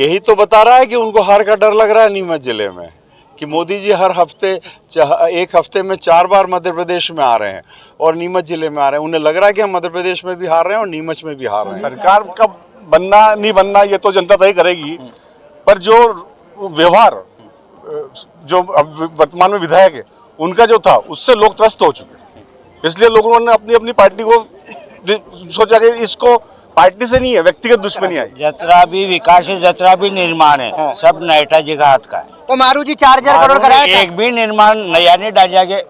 यही तो बता रहा है कि उनको हार का डर लग रहा है नीमच जिले में, कि मोदी जी हर हफ्ते एक हफ्ते में 4 बार मध्य प्रदेश में आ रहे हैं और नीमच जिले में आ रहे हैं। उन्हें लग रहा है कि हम मध्य प्रदेश में भी हार रहे हैं और नीमच में भी हार रहे हैं। सरकार का बनना नहीं बनना ये तो जनता तय करेगी, पर जो व्यवहार जो वर्तमान में विधायक है उनका जो था उससे लोग त्रस्त हो चुके हैं। इसलिए लोगों ने अपनी अपनी पार्टी को सोचा कि इसको पार्टी से नहीं है, व्यक्तिगत दुश्मनी है। जतरा भी विकास है, जतरा भी निर्माण है, हाँ। सब नायटा जी का हाथ का है। तो मारू जी 4000 करोड़ कराया था। एक भी निर्माण नया नहीं डाला के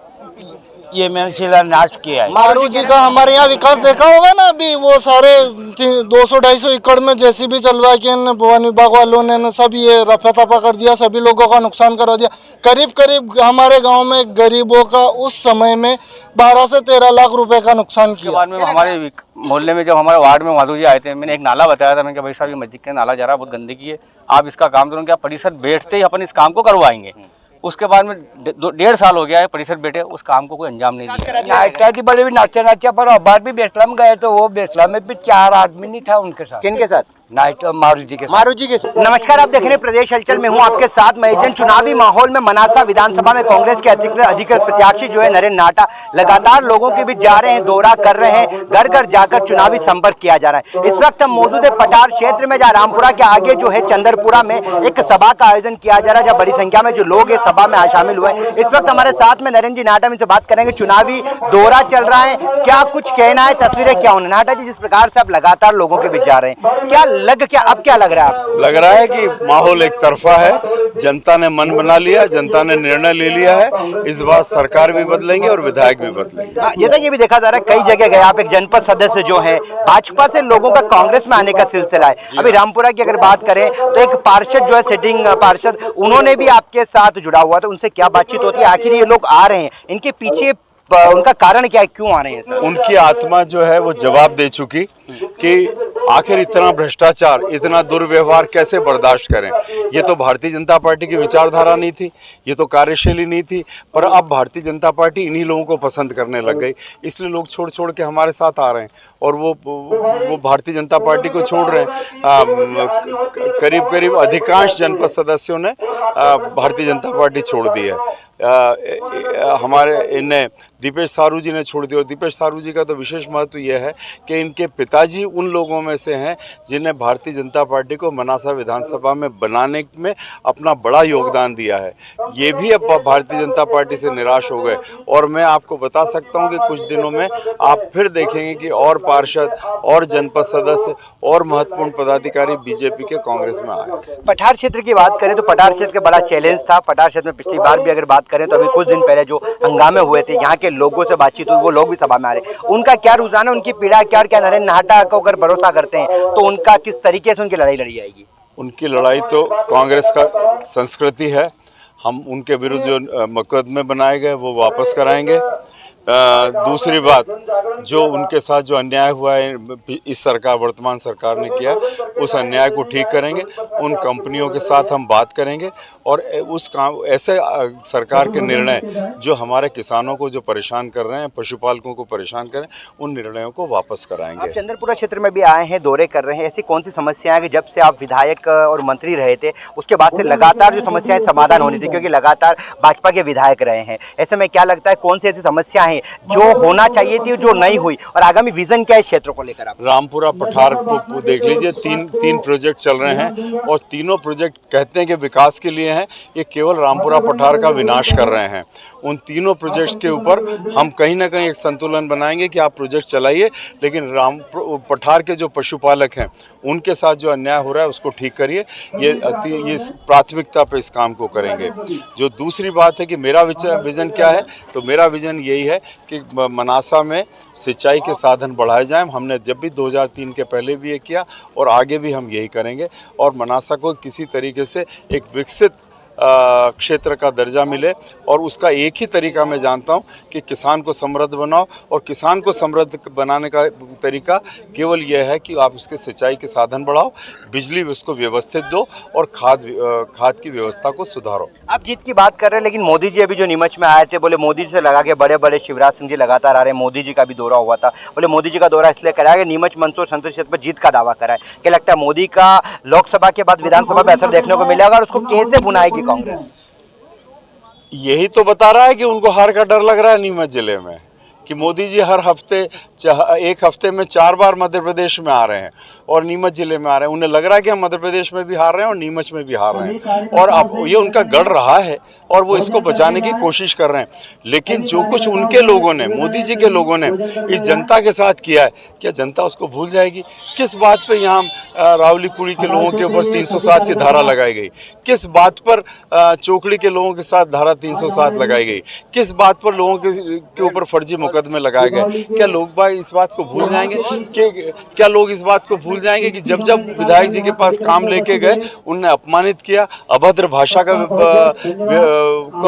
ये मैंने शिलान्यास किया है। मारू जी का हमारे यहाँ विकास देखा होगा ना, अभी वो सारे 200-250 एकड़ में जेसीबी चलवा के वन विभाग वालों ने सब ये रफा तफा कर दिया, सभी लोगों का नुकसान करा दिया। करीब करीब हमारे गांव में गरीबों का उस समय में 12 से 13 लाख रुपए का नुकसान किया। बाद में हमारे मोहल्ले में जब हमारे वार्ड में माधु जी आए थे, मैंने एक नाला बताया था। मैंने कहा भाई साहब ये मस्जिद का नाला जा रहा है, बहुत गंदगी है, आप इसका काम करो। क्या परिषद बैठते ही अपन इस काम को करवाएंगे। उसके बाद में 1.5 साल हो गया है परिषद बैठे, उस काम को कोई अंजाम नहीं दिया। नायटा जी बड़े भी नाचा पर बार भी बेसला में गए तो वो बेसला में भी 4 आदमी नहीं था उनके साथ। किनके साथ? नायटा मारू जी के साथ। मारू जी के साथ। नमस्कार, आप देख रहे हैं प्रदेश हलचल में हूं आपके साथ मैं। चुनावी माहौल में मनासा विधानसभा में कांग्रेस के अधिकृत प्रत्याशी जो है नरेंद्र नाहटा लगातार लोगों के बीच जा रहे हैं, दौरा कर रहे हैं, घर घर जाकर चुनावी संपर्क किया जा रहा है। इस वक्त हम मौजूद है पठार क्षेत्र में, जहाँ रामपुरा के आगे जो है चंद्रपुरा में एक सभा का आयोजन किया जा रहा है, जहाँ बड़ी संख्या में जो लोग इस सभा में शामिल हुए। इस वक्त हमारे साथ में नरेंद्र जी नाहटा, इनसे बात करेंगे। चुनावी दौरा चल रहा है, क्या कुछ कहना है, तस्वीरें क्या होने। नाहटा जी, जिस प्रकार से आप लगातार लोगों के बीच जा रहे हैं, क्या लग रहा है? लग रहा है कि माहौल एक तरफा है, जनता ने मन बना लिया, जनता ने निर्णय ले लिया है। इस बार सरकार भी बदलेंगे और विधायक भी बदलेंगे। जैसा ये भी देखा जा रहा है, कई जगह गए आप, एक जनपद सदस्य जो है भाजपा से लोगों का कांग्रेस में आने का सिलसिला है। अभी रामपुरा की अगर बात करें तो एक पार्षद जो है, सिटिंग पार्षद, उन्होंने भी आपके साथ जुड़ा हुआ था। उनसे क्या बातचीत होती है? आखिर ये लोग आ रहे हैं, इनके पीछे उनका कारण क्या है, क्यों आ रहे हैं सर? उनकी आत्मा जो है वो जवाब दे चुकी कि आखिर इतना भ्रष्टाचार, इतना दुर्व्यवहार कैसे बर्दाश्त करें। ये तो भारतीय जनता पार्टी की विचारधारा नहीं थी, ये तो कार्यशैली नहीं थी, पर अब भारतीय जनता पार्टी इन्हीं लोगों को पसंद करने लग गई। इसलिए लोग छोड़ छोड़ के हमारे साथ आ रहे हैं और वो भारतीय जनता पार्टी को छोड़ रहे हैं। करीब करीब अधिकांश जनपद सदस्यों ने भारतीय जनता पार्टी छोड़ दी है। हमारे इन्हें दीपेश सारू जी ने छोड़ दिया। और दीपेश सारू जी का तो विशेष महत्व यह है कि इनके पिताजी उन लोगों में से हैं जिन्हें भारतीय जनता पार्टी को मनासा विधानसभा में बनाने में अपना बड़ा योगदान दिया है। ये भी अब भारतीय जनता पार्टी से निराश हो गए और मैं आपको बता सकता हूं कि कुछ दिनों में आप फिर देखेंगे कि और पार्षद और जनपद सदस्य और महत्वपूर्ण पदाधिकारी बीजेपी के कांग्रेस में आए। पठार क्षेत्र की बात करें तो पठार क्षेत्र का बड़ा चैलेंज था। पठार क्षेत्र में पिछली बार भी अगर बात करें तो अभी कुछ दिन पहले जो हंगामे हुए थे, यहाँ के लोगों से बातचीत हुई, वो लोग भी सभा में आ रहे। उनका क्या रुझान है, उनकी पीड़ा क्या, और क्या नरेंद्र नाहटा को अगर भरोसा करते हैं तो उनका किस तरीके से उनकी लड़ाई लड़ी जाएगी? उनकी लड़ाई तो कांग्रेस का संस्कृति है। हम उनके विरुद्ध जो मुकदमे बनाए गए वो वापस कराएंगे। दूसरी बात, जो उनके साथ जो अन्याय हुआ है इस सरकार, वर्तमान सरकार ने किया, उस अन्याय को ठीक करेंगे। उन कंपनियों के साथ हम बात करेंगे और उस काम, ऐसे सरकार के निर्णय जो हमारे किसानों को जो परेशान कर रहे हैं, पशुपालकों को परेशान कर रहे हैं, उन निर्णयों को वापस कराएंगे। आप चंद्रपुरा क्षेत्र में भी आए हैं, दौरे कर रहे हैं। ऐसी कौन सी समस्याएं हैं कि जब से आप विधायक और मंत्री रहे थे उसके बाद से लगातार जो समस्याएं समाधान होनी थी, क्योंकि लगातार भाजपा के विधायक रहे हैं, ऐसे में क्या लगता है कौन सी ऐसी समस्याएं जो होना चाहिए थी जो नहीं हुई, और आगामी विजन क्या है इस क्षेत्र को लेकर? आप रामपुरा पठार को देख लीजिए, तीन प्रोजेक्ट चल रहे हैं और तीनों प्रोजेक्ट कहते हैं कि विकास के लिए हैं, ये केवल रामपुरा पठार का विनाश कर रहे हैं। उन तीनों प्रोजेक्ट्स के ऊपर हम कहीं ना कहीं एक संतुलन बनाएंगे कि आप प्रोजेक्ट चलाइए, लेकिन पठार के जो पशुपालक हैं उनके साथ जो अन्याय हो रहा है उसको ठीक करिए। ये प्राथमिकता पे इस काम को करेंगे। जो दूसरी बात है कि मेरा विजन क्या है, तो मेरा विजन यही है कि मनासा में सिंचाई के साधन बढ़ाए जाएं। हमने जब भी 2003 के पहले भी ये किया और आगे भी हम यही करेंगे और मनासा को किसी तरीके से एक विकसित क्षेत्र का दर्जा मिले। और उसका एक ही तरीका मैं जानता हूँ कि किसान को समृद्ध बनाओ, और किसान को समृद्ध बनाने का तरीका केवल यह है कि आप उसके सिंचाई के साधन बढ़ाओ, बिजली उसको व्यवस्थित दो, और खाद की व्यवस्था को सुधारो। आप जीत की बात कर रहे हैं, लेकिन मोदी जी अभी जो नीमच में आए थे, बोले मोदी जी से लगा के बड़े बड़े शिवराज सिंह जी लगातार आ रहे हैं, मोदी जी का भी दौरा हुआ था, बोले मोदी जी का दौरा इसलिए कराया कि नीमच मंदसौर संसदीय क्षेत्र पर जीत का दावा करा है। क्या लगता है मोदी का लोकसभा के बाद विधानसभा में असर देखने को मिलेगा, और उसको कैसे बुनाएगी कांग्रेस? यही तो बता रहा है कि उनको हार का डर लग रहा है नीमच जिले में, कि मोदी जी हर हफ्ते एक हफ्ते में 4 बार मध्य प्रदेश में आ रहे हैं और नीमच जिले में आ रहे हैं। उन्हें लग रहा है कि हम मध्य प्रदेश में भी हार रहे हैं और नीमच में भी हार रहे हैं, और अब ये उनका गढ़ रहा है और वो इसको बचाने की कोशिश कर रहे हैं। लेकिन जो कुछ उनके लोगों ने, मोदी जी के लोगों ने इस जनता के साथ किया है, क्या जनता उसको भूल जाएगी? किस बात पे यहाँ रावली कुड़ी के लोगों के ऊपर 307 की धारा लगाई गई? किस बात पर चोकड़ी के लोगों के साथ धारा 307 लगाई गई? किस बात पर लोगों के ऊपर फर्जी मुकदमे लगाए गए? क्या लोग बाग इस बात को भूल जाएंगे कि क्या लोग इस बात को भूल जाएंगे कि जब जब विधायक जी के पास काम लेके गए, उनने अपमानित किया, अभद्र भाषा का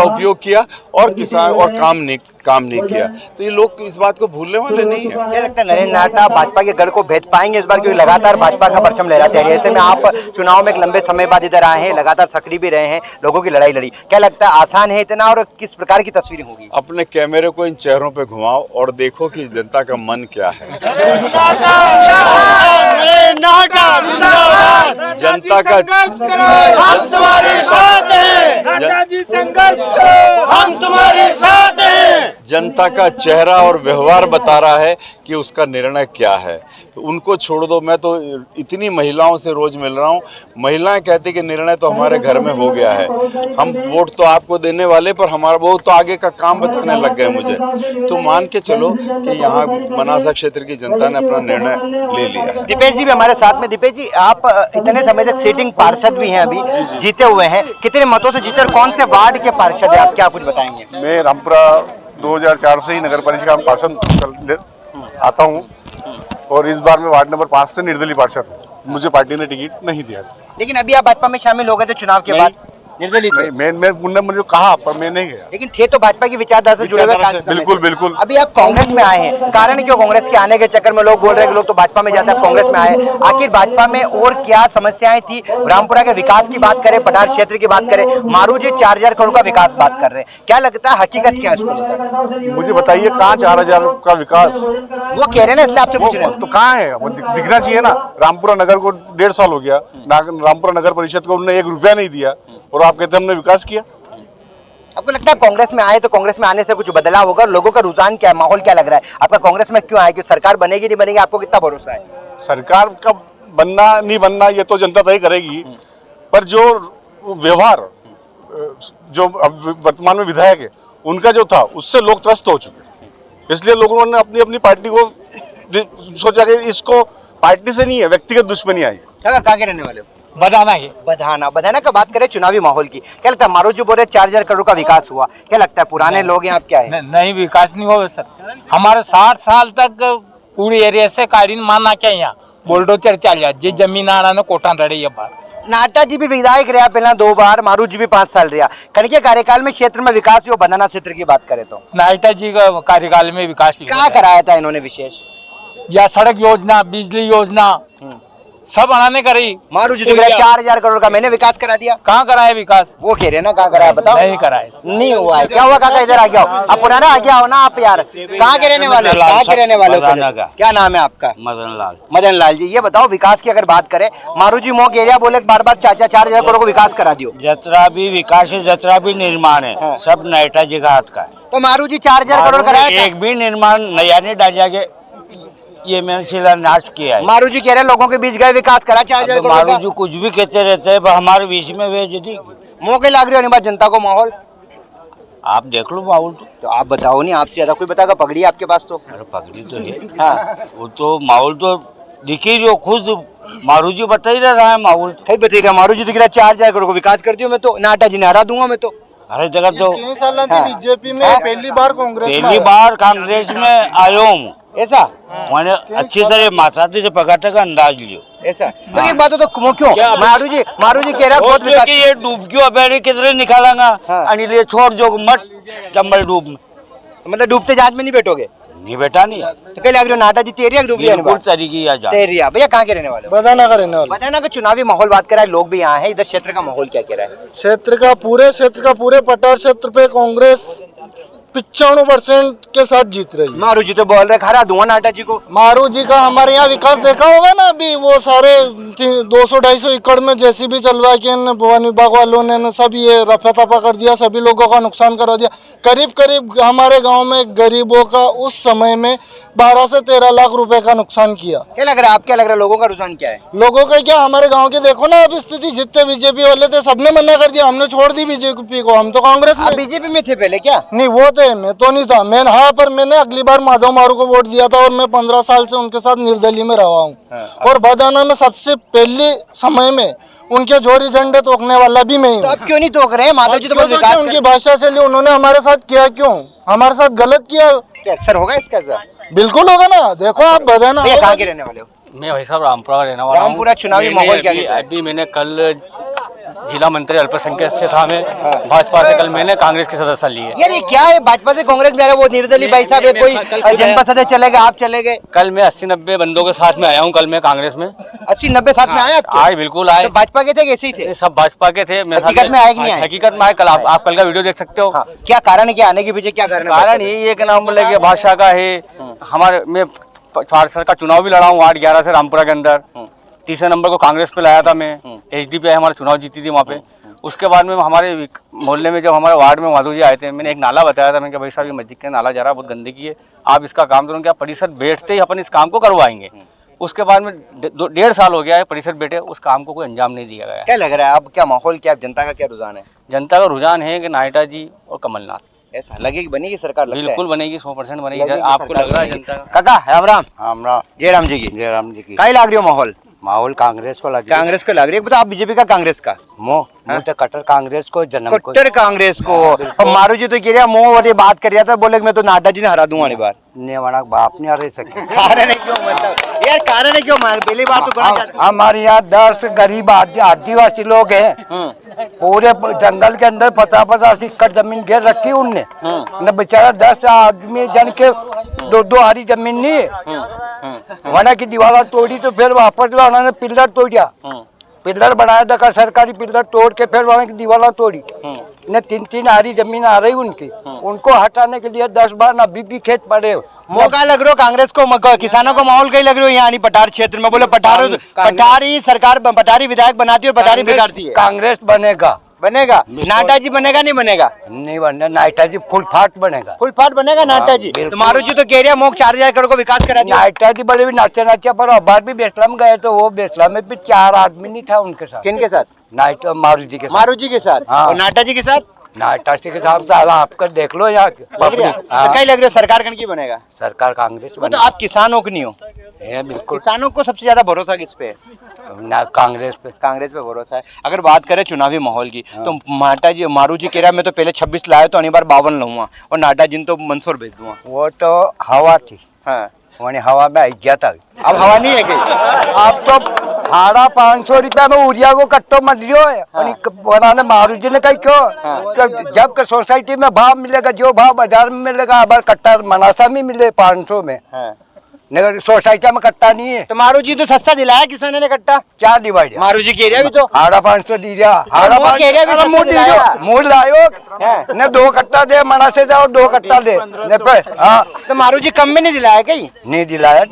उपयोग किया, और किसान और काम नहीं किया? तो ये लोग इस बात को भूलने वाले नहीं है। क्या लगता है नरेंद्र नाटा भाजपा के गढ़ को भेद पाएंगे इस बार, क्योंकि लगातार भाजपा का परचम लहराते हैं? ऐसे में आप चुनाव में एक लंबे समय बाद इधर आए हैं, लगातार सक्रिय भी रहे हैं, लोगों की लड़ाई लड़ी, क्या लगता है आसान है इतना, और किस प्रकार की तस्वीरें होगी? अपने कैमरे को इन चेहरों पे घुमाओ और देखो कि जनता का मन क्या है। जनता का हम तुम्हारे साथ हैं, हम तुम्हारे साथ हैं। जनता का चेहरा और व्यवहार बता रहा है कि उसका निर्णय क्या है। उनको छोड़ दो। मैं तो इतनी महिलाओं से रोज मिल रहा हूँ, महिलाएं कहती कि निर्णय तो हमारे घर में हो गया है, हम वोट तो आपको देने वाले, पर हमारा वो तो आगे का काम बताने लग गए मुझे। तो मान के चलो कि यहाँ मनासा क्षेत्र की जनता ने अपना निर्णय ले लिया। दीपेश जी भी हमारे साथ में। दीपेश जी, आप इतने समय तक सिटिंग पार्षद भी हैं, अभी जीते हुए हैं, कितने मतों से जीते और कौन से वार्ड के पार्षद हैं आप, क्या कुछ बताएंगे? मैं रामपुरा 2004 से ही नगर परिषद में पार्षद आता हूँ, और इस बार मैं वार्ड नंबर 5 से निर्दलीय पार्षद हूँ। मुझे पार्टी ने टिकट नहीं दिया। लेकिन अभी आप भाजपा में शामिल हो गए थे चुनाव के बाद, निर्दलीय थे। मैं मुझे कहा, पर मैं नहीं गया। लेकिन थे तो भाजपा की विचारधारा से जुड़े हुए काफी समय से। बिल्कुल बिल्कुल। अभी आप कांग्रेस में आए हैं, कारण क्यों कांग्रेस के आने के चक्कर में लोग बोल रहे हैं कि लोग तो भाजपा में जाते हैं, आप कांग्रेस में आए, आखिर भाजपा में और क्या समस्याएं थी? रामपुरा के विकास की बात करें, पठार क्षेत्र की बात करें, मारू जी 4000 करोड़ का विकास बात कर रहे हैं, क्या लगता है हकीकत क्या है इसको लेकर? मुझे बताइए, कहाँ 4000 का विकास? वो कह रहे हैं ना, इसलिए आपसे पूछ रहे हैं। तो कहाँ है? वो दिखना चाहिए ना। रामपुरा नगर को 1.5 साल हो गया, रामपुरा नगर परिषद को उन्होंने 1 रुपया नहीं दिया, और आप कहते हैं हमने विकास किया। आपको लगता है कांग्रेस में आए तो कांग्रेस में आने से कुछ बदलाव होगा? लोगों का रुझान क्या है, माहौल क्या लग रहा है आपका? कांग्रेस में क्यों आए, कि सरकार बनेगी नहीं बनेगी, आपको कितना भरोसा है? सरकार का बनना नहीं बनना ये तो जनता तय करेगी, पर जो व्यवहार जो अब वर्तमान में विधायक है उनका जो था, उससे लोग त्रस्त हो चुके। इसलिए लोगों ने अपनी अपनी पार्टी को सोचा कि इसको पार्टी से नहीं है, व्यक्तिगत दुश्मनी आई। कहाँ के रहने वाले हो? बधाना बधाना का बात करें चुनावी माहौल की, क्या लगता है? मारू जी बोल रहे 4000 करोड़ का विकास हुआ, क्या लगता है पुराने लोग हैं आप, क्या है? नहीं, विकास नहीं हुआ सर। हमारे 60 साल तक पूरी एरिया से कारीन माना क्या यहाँ बुलडोजर चल जी जमीन आना ने कोटा रही है बाहर। नाटा जी भी विधायक रहा पहला 2 बार, मारू जी भी 5 साल रहा। कनके कार्यकाल में क्षेत्र में विकास हुआ, बधाना क्षेत्र की बात करें तो नाटा जी का कार्यकाल में विकास क्या कराया था इन्होंने विशेष? या सड़क योजना, बिजली योजना सब बनाने करी। मारू जी तो 4000 करोड़ का मैंने विकास करा दिया। कहाँ कराया विकास? वो कह रहे ना कहाँ कराया, बताओ। नहीं कराया, नहीं हुआ है। क्या हुआ काका, इधर आ गया हो आप, पुराना आ गया हो ना आप यार। कहाँ के रहने वाले हो? कहाँ के रहने वाले हो? क्या नाम है आपका? मदन लाल जी। ये बताओ विकास की अगर बात करें, मारू जी मोक एरिया बोले बार बार 4000 करोड़ को विकास करा दियो। जतरा भी विकास है, जतरा भी निर्माण है, हाँ। सब नाटा जी का हाथ का है। तो मारू जी 4000 करोड़ कराया, एक भी निर्माण नया नहीं डाला गया, ये मैंने शिलान्यास किया है। मारू जी कह रहे हैं लोगों के बीच गए विकास करा 4000 करोड़ मारू का। जी कुछ भी कहते रहते हैं, हमारे बीच में वे जी मौके लाग रहे हो बात जनता को माहौल। आप देख लो माहौल तो आप बताओ, नहीं आपसे ज्यादा कोई बताएगा? पगड़ी है आपके पास तो। अरे पगड़ी तो है, हाँ, वो तो माहौल तो दिख ही जो खुद मारू जी बता ही रहा है माहौल। कहीं बताइएगा, मारू जी दिख रहा 4000 करोड़ को विकास कर दियो मैं तो, नाटा जी ने हरा दूंगा मैं तो। हर जगह तो 3 साल हाँ। बीजेपी में पहली बार कांग्रेस में पहली बार कांग्रेस में आयो हूँ, ऐसा मैंने अच्छी तरह माथाती से पकाटे का अंदाज लियो ऐसा तो एक बात हो तो क्यों मारू जी कह रहा है बहुत विकास कि ये डूब क्यों अबे किधरे निकालेगा हाँ। अनिल ये छोड़ जो मत चंबल डूब में मतलब डूबते जहाज में नहीं बैठोगे नहीं बेटा नहीं तो कहीं लग रही हो नाटा जी तेरिया डूब रही बिल्कुल तरीके आ जा तेरिया भैया कहाँ के रहने वाले हो बदाना का रहने वाला बताना कि चुनावी माहौल बात कर रहा है लोग भी यहाँ हैं इधर क्षेत्र का माहौल क्या कह रहा है क्षेत्र का पूरे पठार क्षेत्र पे कांग्रेस 95% के साथ जीत रही है। मारू जी तो बोल रहे खरा धुआं नाटा जी को मारू जी का हमारे यहाँ विकास देखा होगा ना अभी वो सारे 200-250 एकड़ में जेसीबी चलवा के वन विभाग वालों ने सब ये रफा तफा कर दिया, सभी लोगों का नुकसान करा दिया। करीब करीब हमारे गांव में गरीबों का उस समय में 12 से 13 लाख रुपए का नुकसान किया। क्या लग रहा है आप क्या लग रहा है लोगों का रुझान क्या है? लोगों का क्या, हमारे गांव के देखो ना अब स्थिति, जितने बीजेपी वाले थे सबने मना कर दिया, हमने छोड़ दी बीजेपी को, हम तो कांग्रेस में। आप बीजेपी में थे पहले क्या? नहीं वो थे, मैं तो नहीं था। मैं हाँ, पर मैंने अगली बार माधव मारू को वोट दिया था और मैं 15 साल से उनके साथ निर्दलीय में रहा हूँ। और बदाना में सबसे पहले समय में उनके जोड़ी झंडे तोड़ने वाला भी मैं ही तो हूँ। अब क्यों नहीं तोड़ रहे हैं? माधव जी तो बहुत विकास उनकी भाषा से लिए उन्होंने हमारे साथ किया, क्यों हमारे साथ गलत किया? अक्सर होगा इसका असर? बिल्कुल होगा ना। देखो आप बदाना भैया कहाँ के रहने वाले हो? मैं भाई साहब रामपुरा का रहने वाला हूँ। रामपुरा चुनावी मैंने माहौल क्या अभी- कहता है? अभी मैंने कल जिला मंत्री अल्पसंख्यक से था मैं, भाजपा से कल मैंने कांग्रेस की सदस्य ली है। यार ये क्या है, भाजपा से कांग्रेस में आ रहे हो, वो निर्दलीय भाई साहब है, कोई जनपद सदस्य चले गए, आप चले गए। कल मैं 80-90 बंदों के साथ में आया हूँ, कल मैं कांग्रेस में 80-90 साथ में आए आपके? आए, बिल्कुल आए। तो भाजपा के थे कैसे ही थे? ये सब भाजपा के थे। मेरे साथ हकीकत में आए कि नहीं आए? हकीकत में आए। कल आप कल का वीडियो देख सकते हो। हाँ, क्या कारण है, क्या आने के पीछे क्या कारण है? कारण यही है कि नाम बोले कि भाषा का है। हमारे मैं पार्षद का चुनाव भी लड़ा हूँ वार्ड 11 से रामपुरा के अंदर। तीसरे नंबर को कांग्रेस पे लाया था मैं, एचडीपी हमारा चुनाव जीती थी वहाँ पे। उसके बाद में हमारे मोहल्ले में जब हमारे वार्ड में माधव जी आए थे, मैंने एक नाला बताया था। मैंने कहा भाई साहब ये मस्जिद का नाला जा रहा है, बहुत गंदगी है, आप इसका काम करो। क्या परिषद बैठते ही अपन इस काम को करवाएंगे। उसके बाद में 1.5 साल हो गया है परिषद बैठे, उस काम को कोई अंजाम नहीं दिया गया। क्या लग रहा है अब, क्या माहौल, क्या जनता का क्या रुझान है? जनता का रुझान है कि नायडा जी और कमलनाथ ऐसा लगेगी बनेगी सरकार? लगता है? बिल्कुल बनेगी, 100% बनेगी। लगेगी आपको सरकार लग रहा है बनेगी। जनता का? काका राम राम। हमरा जयराम जी की। जयराम जी की काहे लाग रही हो माहौल? माहौल कांग्रेस को लगे। कांग्रेस को लग रही है। बता आप बीजेपी का कांग्रेस का? मुंह तो कटर कांग्रेस को जन्म को कट्टर कांग्रेस को। और मारू जी तो कह रहा मुंह वाली बात कर रहा था, बोले कि मैं तो नाडा जी ने हरा दूंगा अगली बार। नेवाड़ा बाप नहीं रह सके। कारण है क्यों, मतलब यार कारण है क्यों? पहली बात तो करना चाहता हमारे यहाँ 10 गरीब आदिवासी लोग हैं, पूरे जंगल के अंदर 50-50 एकड़ जमीन घेर रखी उनने। न बेचारा 10 आदमी जन के 2-2 हारी जमीन नहीं है। वना की दीवार तोड़ी तो फिर वापस उन्होंने पिलर तोड़ा, पिलर बनाया था, सरकारी पिलर तोड़ के फिर वहाँ की दीवार तोड़ी। न 3-3 हारी जमीन आ रही उनकी, उनको हटाने के लिए 10 बार अभी भी खेत पड़े। मौका लग रहा हो कांग्रेस को, किसानों को माहौल कहीं लग रही हो यहाँ पठार क्षेत्र में? बोले पठारी सरकार, पठारी विधायक बनाती है और पठारी बिगाड़ती है। कांग्रेस बनेगा, बनेगा नाटा जी, बनेगा नहीं बनेगा? नहीं बनना, नायटा जी फुल फाट बनेगा। फुल फाट बनेगा नाटा जी? तो मारू जी तो कह रहे हैं मोक 4000 करोड़ को विकास करा दिया। नायटा जी बड़े भी नाचे पर अबार भी बेसला में गए तो वो बेसला में भी 4 आदमी नहीं था उनके साथ। किन के साथ? नाइट मारू जी के साथ। मारू जी के साथ। हाँ। और नाटा जी के साथ? नायटा जी के साथ तो आपका देख लो यहाँ लग रहा है? तो कहीं लग रहा है सरकार कन की बनेगा? सरकार कांग्रेस तो बने आप किसानों को नहीं हो? बिल्कुल किसानों को सबसे ज्यादा भरोसा किस पे है? ना कांग्रेस पे। कांग्रेस पे भरोसा है। अगर बात करें चुनावी माहौल की तो मारू जी कह रहा है मैं तो पहले 26 लाया तो अगली बार 52 लाऊंगा और नाटा जी ने तो मंसूर भेज दूंगा। वो तो हवा थी, हाँ, वही हवा में आई गया था। अब हवा नहीं है कहीं? अब तो 500 रुपया में यूरिया को कट्टो मत लियो है। बनाने मारू जी ने कही क्यों, जब सोसाइटी में भाव मिलेगा, जो भाव बाजार में मिलेगा, अब कट्टा मनासा में मिले 500 में, नहीं सोसाइटी में कट्टा नहीं है। तो मारू जी तो सस्ता दिलाया किसानों ने कट्टा। क्या डिवाइड मारू जी कह रहा भी तो 500 दी दिया, मूल लायो ने 2 कट्टा दे, मनासे जाओ 2 कट्टा दे। हाँ, तो मारू जी कम में नहीं दिलाया कहीं? नहीं दिलाया।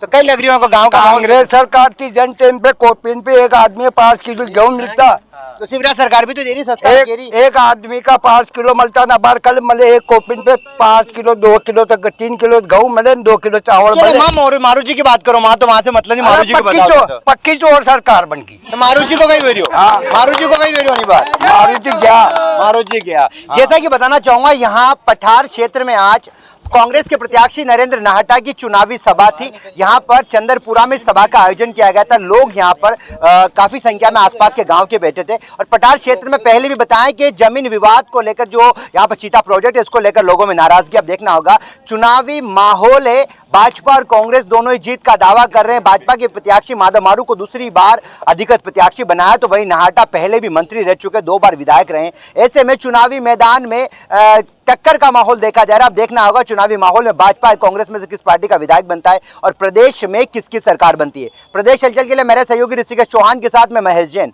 तो कई लग रही है गाँव का? कांग्रेस सरकार थी, जन टाइम पे कोपिन पे एक आदमी 5 किलो गेहूँ मिलता। तो शिवराज सरकार भी तो दे रही सस्ता कह रही। एक आदमी का 5 किलो मिलता ना, बार कल मिले एक कोपिन पे 5 किलो 2 किलो तक 3 किलो गेहूँ मिले, 2 किलो चावल मिले। मारू जी की बात करो, वहाँ तो वहाँ से मतलब नहीं। मारू जी को बताओ। पक्की चोर सरकार बन गई। तो मारू जी को कहीं वीडियो? हाँ। मारू जी को कहीं वीडियो नहीं बात? मारू जी गया, मारू जी गया। जैसा कि बताना चाहूंगा, यहाँ पठार क्षेत्र में आज कांग्रेस के प्रत्याशी नरेंद्र नाहटा की चुनावी सभा थी। यहाँ पर चंद्रपुरा में सभा का आयोजन किया गया था। लोग यहाँ पर काफी संख्या में आसपास के गांव के बैठे थे। और पठार क्षेत्र में पहले भी बताएं कि जमीन विवाद को लेकर जो यहाँ पर चीता प्रोजेक्ट है, इसको लेकर लोगों में नाराजगी अब देखना होगा। चुनावी माहौल है भाजपा और कांग्रेस दोनों ही जीत का दावा कर रहे हैं। भाजपा के प्रत्याशी माधव मारू को दूसरी बार अधिकृत प्रत्याशी बनाया, तो वहीं नाहटा पहले भी मंत्री रह चुके, 2 बार विधायक रहे। ऐसे में चुनावी मैदान में टक्कर का माहौल देखा जा रहा है। अब देखना होगा चुनावी माहौल में भाजपा कांग्रेस में से किस पार्टी का विधायक बनता है और प्रदेश में किसकी सरकार बनती है। प्रदेश हलचल के लिए मेरे सहयोगी ऋषिकेश चौहान के साथ में महेश जैन।